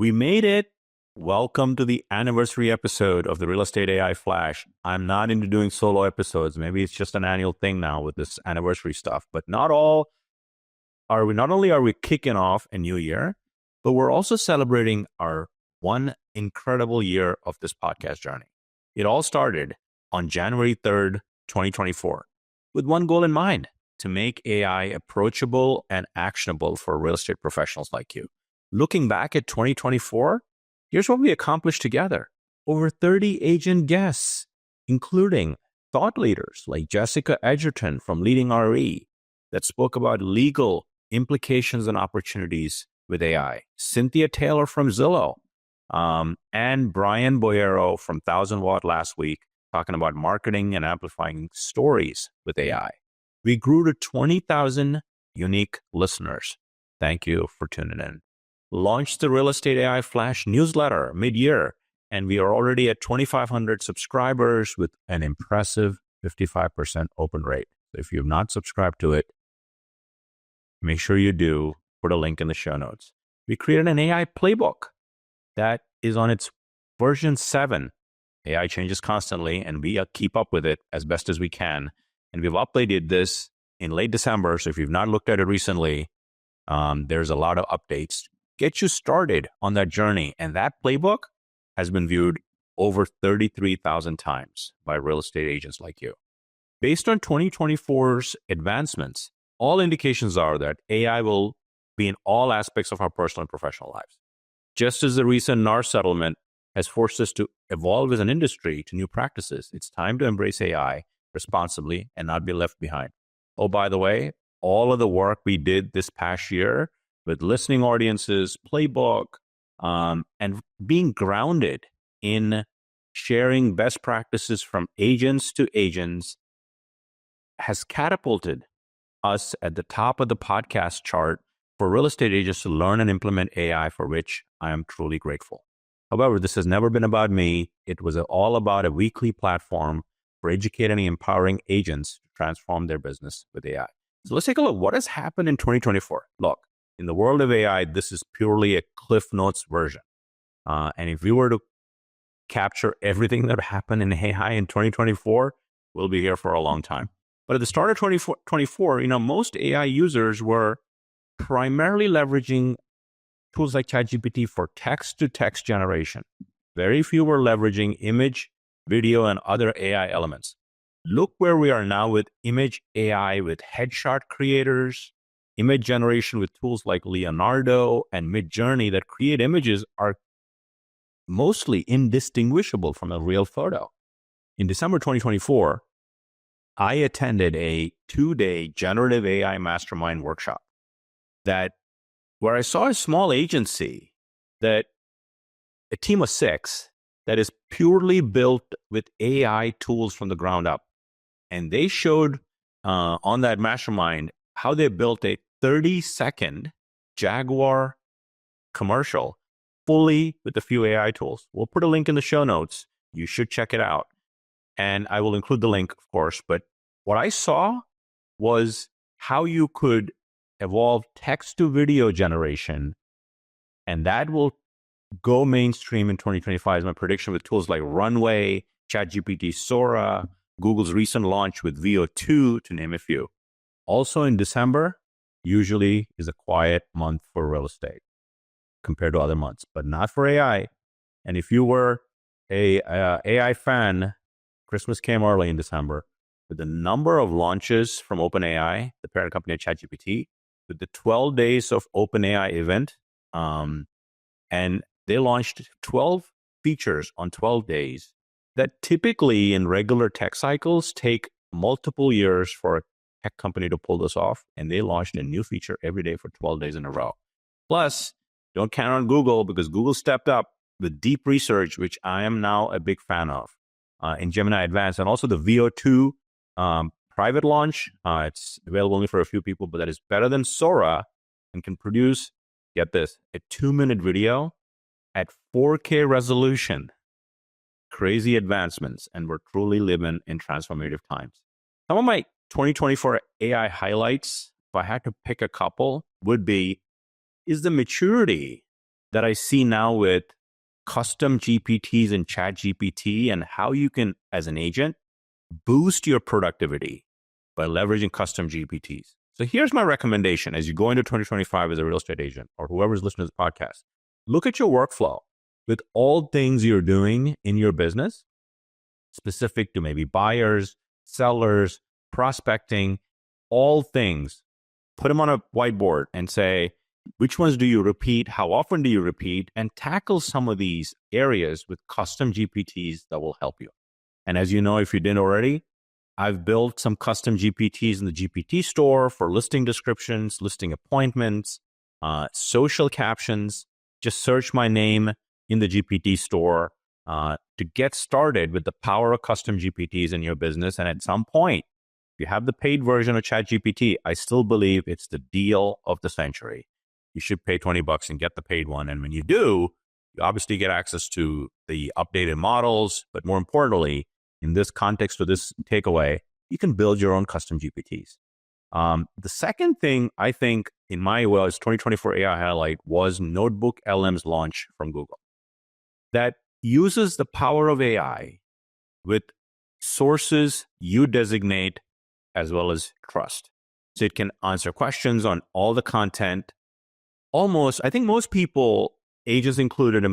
We made it. Welcome to the anniversary episode of the Real Estate AI Flash. I'm not into doing solo episodes. Maybe it's just an annual thing now with this anniversary stuff, but not only are we kicking off a new year, but we're also celebrating our one incredible year of this podcast journey. It all started on January 3rd, 2024, with one goal in mind: to make AI approachable and actionable for real estate professionals like you. Looking back at 2024, here's what we accomplished together. Over 30 agent guests, including thought leaders like Jessica Edgerton from Leading RE that spoke about legal implications and opportunities with AI, Cynthia Taylor from Zillow, and Brian Boyero from 1000 Watt last week talking about marketing and amplifying stories with AI. We grew to 20,000 unique listeners. Thank you for tuning in. Launched the Real Estate AI Flash newsletter mid-year, and we are already at 2,500 subscribers with an impressive 55% open rate. So if you have not subscribed to it, make sure you do. Put a link in the show notes. We created an AI playbook that is on its version 7. AI changes constantly, and we keep up with it as best as we can. And we've updated this in late December, so if you've not looked at it recently, there's a lot of updates. Get you started on that journey. And that playbook has been viewed over 33,000 times by real estate agents like you. Based on 2024's advancements, all indications are that AI will be in all aspects of our personal and professional lives. Just as the recent NAR settlement has forced us to evolve as an industry to new practices, it's time to embrace AI responsibly and not be left behind. Oh, by the way, all of the work we did this past year with listening audiences, playbook, and being grounded in sharing best practices from agents to agents has catapulted us at the top of the podcast chart for real estate agents to learn and implement AI, for which I am truly grateful. However, this has never been about me. It was all about a weekly platform for educating and empowering agents to transform their business with AI. So let's take a look. What has happened in 2024? Look, in the world of AI, this is purely a Cliff Notes version. And if we were to capture everything that happened in AI in 2024, we'll be here for a long time. But at the start of 2024, most AI users were primarily leveraging tools like ChatGPT for text-to-text generation. Very few were leveraging image, video, and other AI elements. Look where we are now with image AI, with headshot creators. Image generation with tools like Leonardo and Midjourney that create images are mostly indistinguishable from a real photo. In December 2024, I attended a 2-day generative AI mastermind workshop where I saw a small agency, a team of 6 that is purely built with AI tools from the ground up. And they showed on that mastermind how they built a 30-second Jaguar commercial fully with a few AI tools. We'll put a link in the show notes. You should check it out. And I will include the link, of course. But what I saw was how you could evolve text to video generation. And that will go mainstream in 2025 is my prediction, with tools like Runway, ChatGPT Sora, Google's recent launch with Veo 2, to name a few. Also in December, usually is a quiet month for real estate compared to other months, but not for AI. And if you were a AI fan, Christmas came early in December. With the number of launches from OpenAI, the parent company of ChatGPT, with the 12 days of OpenAI event, and they launched 12 features on 12 days that typically in regular tech cycles take multiple years for a tech company to pull this off. And they launched a new feature every day for 12 days in a row. Plus, don't count on Google, because Google stepped up with deep research, which I am now a big fan of, in Gemini Advanced, and also the Veo 2 private launch. It's available only for a few people, but that is better than Sora and can produce, get this, a 2-minute video at 4K resolution. Crazy advancements, and we're truly living in transformative times. Some of my 2024 AI highlights, if I had to pick a couple, would be, is the maturity that I see now with custom GPTs and Chat GPT and how you can, as an agent, boost your productivity by leveraging custom GPTs. So here's my recommendation as you go into 2025 as a real estate agent or whoever's listening to this podcast. Look at your workflow with all things you're doing in your business, specific to maybe buyers, sellers, prospecting, all things. Put them on a whiteboard and say, which ones do you repeat? How often do you repeat? And tackle some of these areas with custom GPTs that will help you. And as you know, if you didn't already, I've built some custom GPTs in the GPT store for listing descriptions, listing appointments, social captions. Just search my name in the GPT store to get started with the power of custom GPTs in your business. And at some point, if you have the paid version of ChatGPT, I still believe it's the deal of the century. You should pay $20 and get the paid one. And when you do, you obviously get access to the updated models. But more importantly, in this context or this takeaway, you can build your own custom GPTs. The second thing I think in my 2024 AI highlight was NotebookLM's launch from Google that uses the power of AI with sources you designate as well as trust. So it can answer questions on all the content. I think most people, agents included,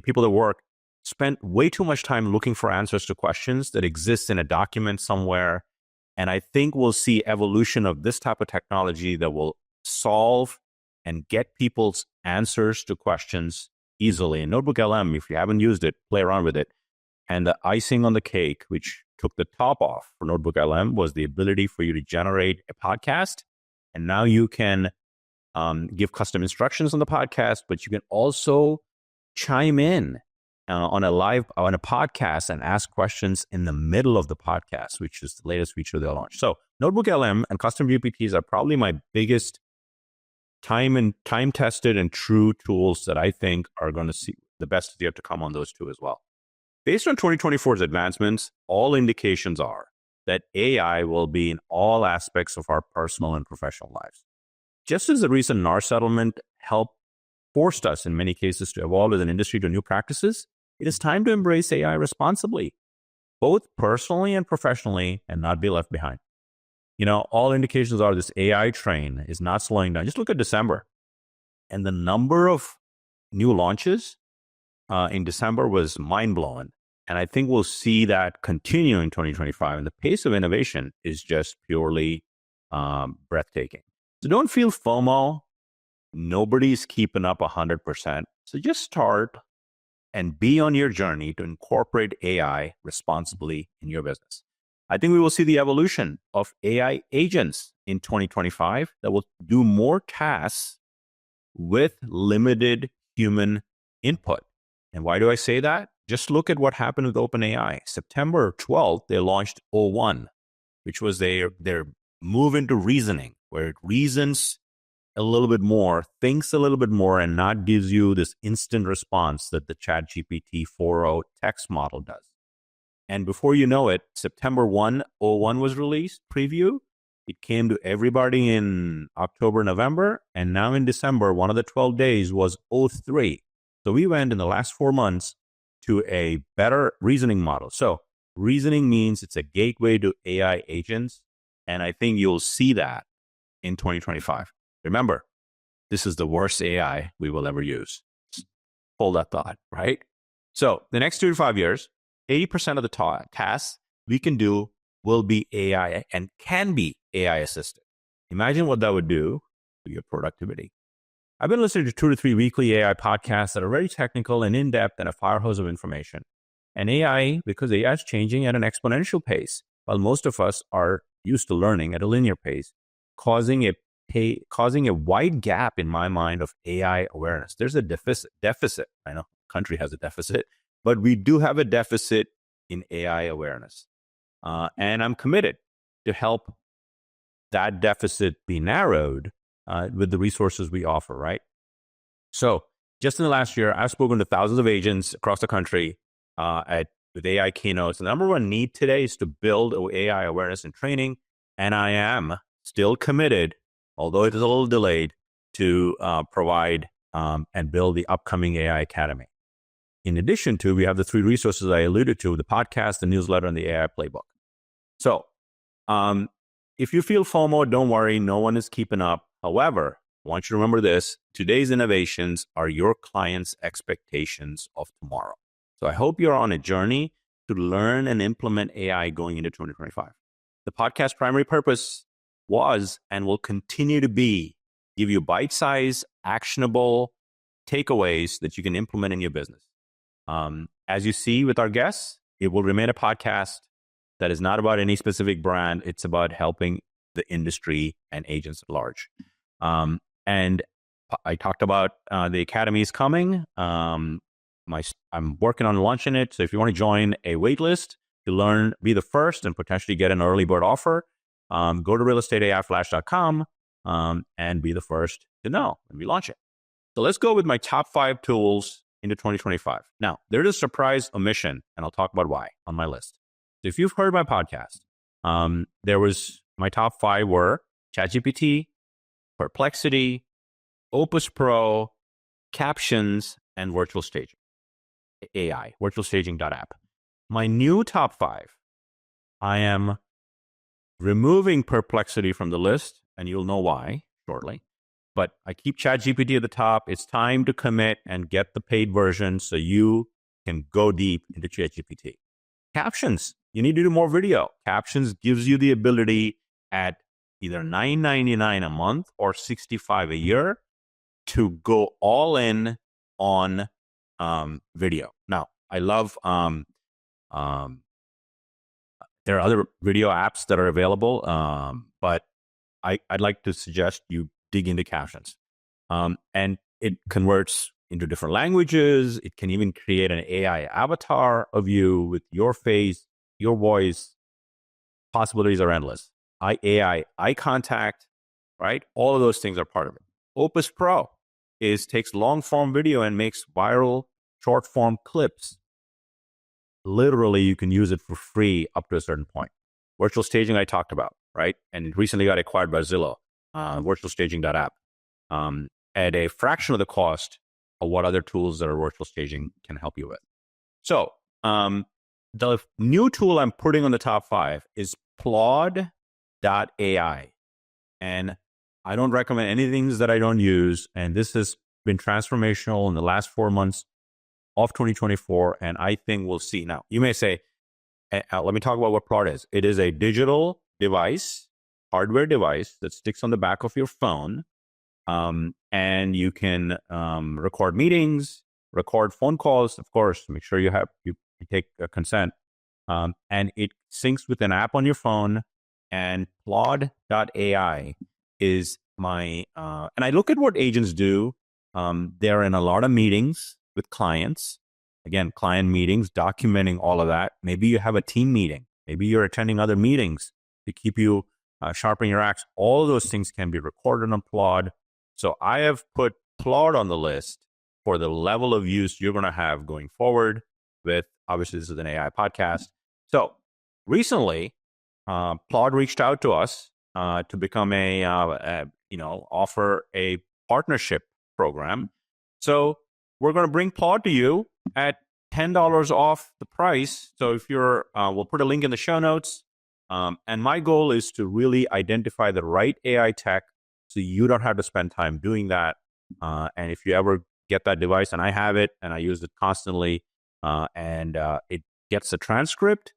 people that work, spent way too much time looking for answers to questions that exist in a document somewhere. And I think we'll see evolution of this type of technology that will solve and get people's answers to questions easily. And NotebookLM, if you haven't used it, play around with it. And the icing on the cake, which took the top off for NotebookLM, was the ability for you to generate a podcast. And now you can give custom instructions on the podcast, but you can also chime in on a podcast and ask questions in the middle of the podcast, which is the latest feature they'll launch. So NotebookLM and custom GPTs are probably my biggest time-tested and true tools that I think are going to see the best is yet to come on those two as well. Based on 2024's advancements, all indications are that AI will be in all aspects of our personal and professional lives. Just as the recent NAR settlement forced us in many cases to evolve as an industry to new practices, it is time to embrace AI responsibly, both personally and professionally, and not be left behind. All indications are this AI train is not slowing down. Just look at December. And the number of new launches in December was mind-blowing. And I think we'll see that continue in 2025. And the pace of innovation is just purely breathtaking. So don't feel FOMO. Nobody's keeping up 100%. So just start and be on your journey to incorporate AI responsibly in your business. I think we will see the evolution of AI agents in 2025 that will do more tasks with limited human input. And why do I say that? Just look at what happened with OpenAI. September 12th, they launched O1, which was their move into reasoning, where it reasons a little bit more, thinks a little bit more, and not gives you this instant response that the ChatGPT 4.0 text model does. And before you know it, September 1, O1 was released, preview. It came to everybody in October, November, and now in December, one of the 12 days was O3. So we went in the last 4 months to a better reasoning model. So reasoning means it's a gateway to AI agents, and I think you'll see that in 2025. Remember, this is the worst AI we will ever use. Hold that thought, right? So the next 2 to 5 years, 80% of the tasks we can do will be AI and can be AI assisted. Imagine what that would do to your productivity. I've been listening to 2 to 3 weekly AI podcasts that are very technical and in-depth and a fire hose of information. And AI, because AI is changing at an exponential pace, while most of us are used to learning at a linear pace, causing a wide gap in my mind of AI awareness. There's a deficit. I know country has a deficit, but we do have a deficit in AI awareness. And I'm committed to help that deficit be narrowed with the resources we offer, right? So just in the last year, I've spoken to thousands of agents across the country with AI keynotes. The number one need today is to build AI awareness and training. And I am still committed, although it is a little delayed, to provide and build the upcoming AI Academy. In addition to, we have the 3 resources I alluded to, the podcast, the newsletter, and the AI playbook. So if you feel FOMO, don't worry, no one is keeping up. However, I want you to remember this: today's innovations are your clients' expectations of tomorrow. So I hope you're on a journey to learn and implement AI going into 2025. The podcast's primary purpose was and will continue to be give you bite-sized, actionable takeaways that you can implement in your business. As you see with our guests, it will remain a podcast that is not about any specific brand. It's about helping the industry and agents at large. And I talked about the Academy is coming. I'm working on launching it. So if you want to join a wait list to learn, be the first and potentially get an early bird offer, go to realestateaiflash.com and be the first to know when we launch it. So let's go with my top 5 tools into 2025. Now, there's a surprise omission, and I'll talk about why on my list. So if you've heard my podcast, my top 5 were ChatGPT, Perplexity, Opus Pro, Captions, and Virtual Staging. AI, virtualstaging.app. My new top 5, I am removing Perplexity from the list, and you'll know why shortly. But I keep ChatGPT at the top. It's time to commit and get the paid version so you can go deep into ChatGPT. Captions, you need to do more video. Captions gives you the ability at either $9.99 a month or $65 a year to go all in on video. Now, I love there are other video apps that are available, but I'd like to suggest you dig into Captions. And it converts into different languages. It can even create an AI avatar of you with your face, your voice. Possibilities are endless. AI, eye contact, right? All of those things are part of it. Opus Pro takes long form video and makes viral short form clips. Literally, you can use it for free up to a certain point. Virtual staging, I talked about, right? And it recently got acquired by Zillow, virtualstaging.app, at a fraction of the cost of what other tools that are virtual staging can help you with. So the new tool I'm putting on the top 5 is Plod.ai. And I don't recommend anything that I don't use. And this has been transformational in the last 4 months of 2024. And I think we'll see. Now, you may say, let me talk about what Plod is. It is a digital device, hardware device that sticks on the back of your phone. And you can record meetings, record phone calls, of course, make sure you take consent. And it syncs with an app on your phone. And Plod.ai is and I look at what agents do. They're in a lot of meetings with clients. Again, client meetings, documenting all of that. Maybe you have a team meeting. Maybe you're attending other meetings to keep you sharpening your axe. All of those things can be recorded on Plod. So I have put Plod on the list for the level of use you're going to have going forward with, obviously, this is an AI podcast. So recently, Plod reached out to us to become offer a partnership program. So we're going to bring Plod to you at $10 off the price. So if we'll put a link in the show notes. And my goal is to really identify the right AI tech so you don't have to spend time doing that. And if you ever get that device, and I have it and I use it constantly, and it gets a transcript,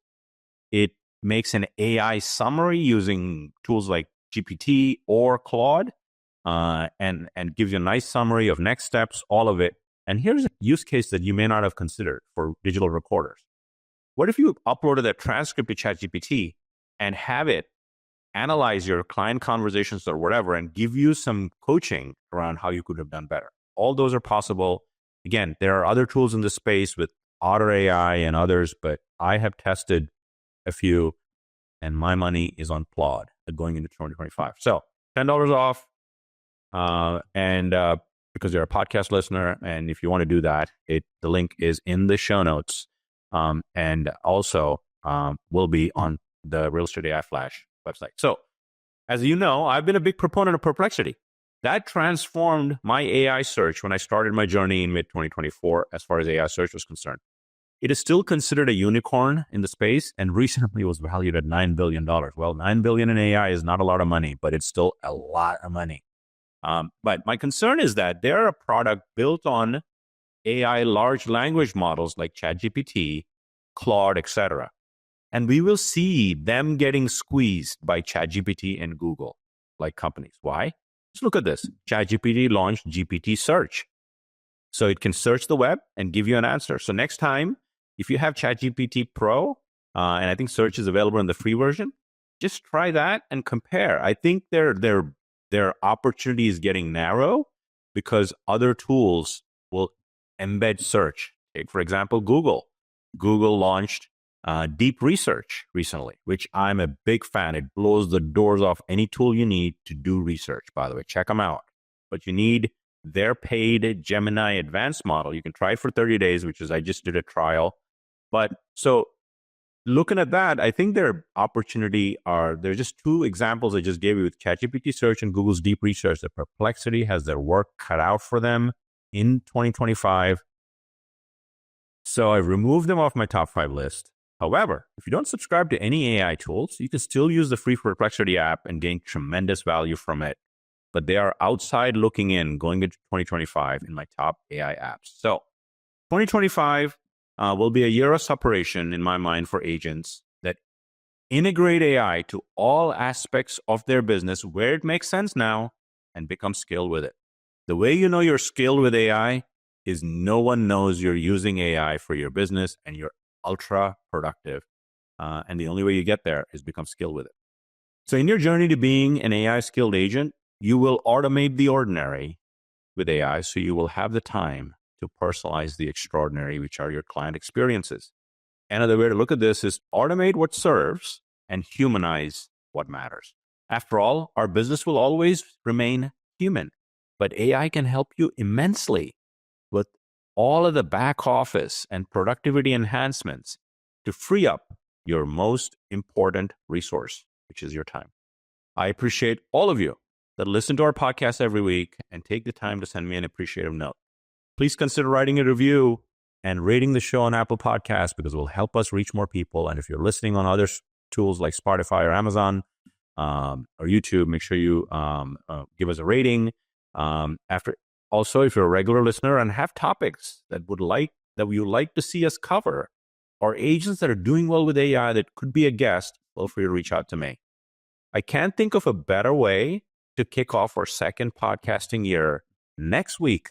it makes an AI summary using tools like GPT or Claude, and gives you a nice summary of next steps, all of it. And here's a use case that you may not have considered for digital recorders. What if you uploaded that transcript to ChatGPT and have it analyze your client conversations or whatever and give you some coaching around how you could have done better? All those are possible. Again, there are other tools in this space with Otter AI and others, but I have tested a few, and my money is on Plod going into 2025. So $10 off, and because you're a podcast listener, and if you want to do that, the link is in the show notes, and also will be on the Real Estate AI Flash website. So, as you know, I've been a big proponent of Perplexity. That transformed my AI search when I started my journey in mid-2024 as far as AI search was concerned. It is still considered a unicorn in the space and recently was valued at $9 billion. Well, $9 billion in AI is not a lot of money, but it's still a lot of money. But my concern is that they're a product built on AI large language models like ChatGPT, Claude, etc. And we will see them getting squeezed by ChatGPT and Google, like companies. Why? Just look at this. ChatGPT launched GPT Search. So it can search the web and give you an answer. So next time, if you have ChatGPT Pro, and I think search is available in the free version, just try that and compare. I think their opportunity is getting narrow because other tools will embed search. Take, for example, Google. Google launched Deep Research recently, which I'm a big fan. It blows the doors off any tool you need to do research, by the way. Check them out. But you need their paid Gemini advanced model. You can try it for 30 days, which is, I just did a trial. But so looking at that, I think their opportunity there's just two examples I just gave you with ChatGPT Search and Google's Deep Research. The Perplexity has their work cut out for them in 2025. So I've removed them off my top 5 list. However, if you don't subscribe to any AI tools, you can still use the free Perplexity app and gain tremendous value from it. But they are outside looking in going into 2025 in my top AI apps. So 2025 will be a year of separation in my mind for agents that integrate AI to all aspects of their business where it makes sense now and become skilled with it. The way you know you're skilled with AI is no one knows you're using AI for your business and you're ultra productive. And the only way you get there is become skilled with it. So in your journey to being an AI skilled agent, you will automate the ordinary with AI, so you will have the time to personalize the extraordinary, which are your client experiences. Another way to look at this is automate what serves and humanize what matters. After all, our business will always remain human, but AI can help you immensely with all of the back office and productivity enhancements to free up your most important resource, which is your time. I appreciate all of you that listen to our podcast every week and take the time to send me an appreciative note. Please consider writing a review and rating the show on Apple Podcasts because it will help us reach more people. And if you're listening on other tools like Spotify or Amazon or YouTube, make sure you give us a rating. Also, if you're a regular listener and have topics that you like to see us cover, or agents that are doing well with AI that could be a guest, feel free to reach out to me. I can't think of a better way to kick off our second podcasting year next week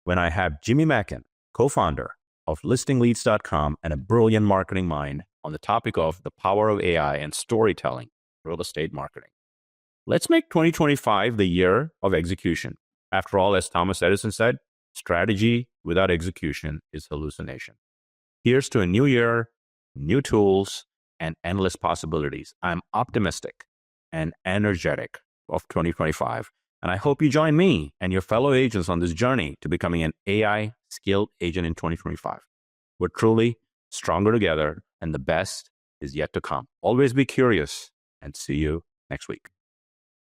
when I have Jimmy Mackin, co-founder of listingleads.com and a brilliant marketing mind, on the topic of the power of AI and storytelling, real estate marketing. Let's make 2025 the year of execution. After all, as Thomas Edison said, strategy without execution is hallucination. Here's to a new year, new tools, and endless possibilities. I'm optimistic and energetic of 2025. And I hope you join me and your fellow agents on this journey to becoming an AI skilled agent in 2025. We're truly stronger together, and the best is yet to come. Always be curious, and see you next week.